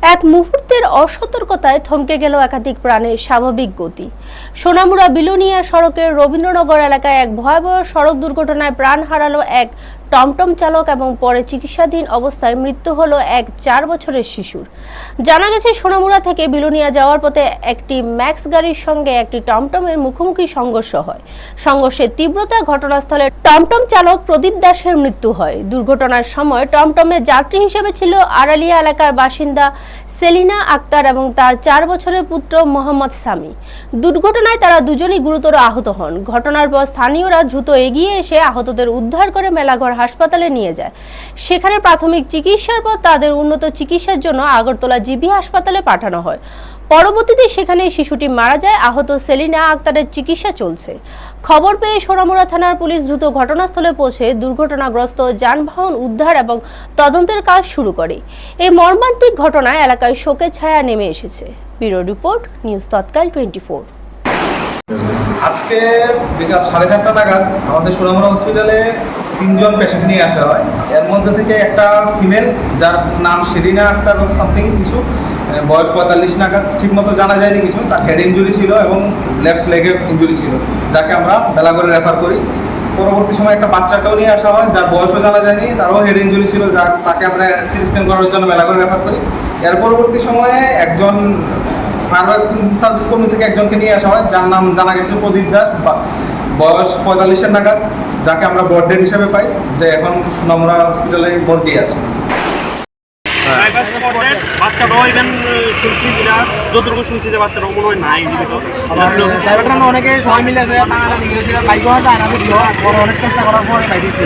এক মুহূর্তের অসতর্কতায় থমকে গেল একাধিক প্রাণের স্বাভাবিক গতি। সোনামুড়া বিলোনিয়া সড়কের রবীন্দ্রনগর এলাকায় এক ভয়াবহ সড়ক দুর্ঘটনায় প্রাণ হারালো এক টমটম চালক এবং পরে চিকিৎসাধীন অবস্থায় মৃত্যু হলো এক 4 বছরের শিশুর। জানা গেছে, সোনামুড়া থেকে বিলোনিয়া যাওয়ার পথে একটি ম্যাক্স গাড়ির সঙ্গে একটি টমটমের মুখোমুখি সংঘর্ষ হয়। সংঘর্ষের তীব্রতা ঘটনাস্থলে টমটম চালক প্রদীপ দাসের মৃত্যু হয়। দুর্ঘটনার সময় টমটমের যাত্রী হিসেবে ছিল আড়ালিয়া এলাকার বাসিন্দা সেলিনা আক্তার এবং তার 4 বছরের পুত্র মোহাম্মদ সামি। দুর্ঘটনায় তারা দুজনেই গুরুতর আহত হন। ঘটনার পর স্থানীয়রা দ্রুত এগিয়ে এসে আহতদের উদ্ধার করে মেলাঘর হাসপাতালে নিয়ে যায়। সেখানে প্রাথমিক চিকিৎসার পর তাদের উন্নত চিকিৎসার জন্য আগরতলা জিবি হাসপাতালে পাঠানো হয়। পরবর্তীতে সেখানে শিশুটি মারা যায়। আহত সেলিনা আক্তারের চিকিৎসা চলছে। খবর পেয়ে সোনামুড়া থানার পুলিশ দ্রুত ঘটনাস্থলে পৌঁছে দুর্ঘটনাগ্রস্ত যানবাহন উদ্ধার এবং তদন্তের কাজ শুরু করে। এই মর্মান্তিক ঘটনায় এলাকায় শোকের ছায়া নেমে এসেছে। ব্যুরো রিপোর্ট, নিউজ তৎকাল 24। আজকে বিকাল 4:30 নাগাদ আমাদের সোনামুড়া হসপিটালে 3 জন পেশেন্ট নিয়ে আসা হয়। এর মধ্যে থেকে একটা ফিমেল, যার নাম সেলিনা আক্তার সামথিং কিছু, বয়স 45 নাগাদ, ঠিক মতো জানা যায়নি কিছু। তার হেড ইঞ্জুরি ছিল এবং লেফট লেগে ইঞ্জুরি ছিল, যাকে আমরা বেলাগড়ে রেফার করি। পরবর্তী সময় একটা বাচ্চাকেও নিয়ে আসা হয়, যার বয়সও জানা যায়নি, তারও হেড ইঞ্জুরি ছিল, তাকে আমরা সিটি স্ক্যান করার জন্য বেলাগড়ে রেফার করি। এর পরবর্তী সময়ে একজন ফায়ার সার্ভিস কর্মী থেকে একজনকে নিয়ে আসা হয়, যার নাম জানা গেছে প্রদীপ দাস, বয়স 45 নাগাদ, যাকে আমরা ব্রডডেড হিসেবে পাই, যে এখন সোনামুড়া হসপিটালে ভর্তি আছে। বাচ্চাটাও ইভেন শুনছি কিনা, যতটুকু শুনছি যে বাচ্চাটাও মনে হয় নাই জীবিত। অনেকে সবাই মিলে টানাটানি করেছিল, বাইকও হয় না, অনেক চেষ্টা করার পরে বাইক দিচ্ছে।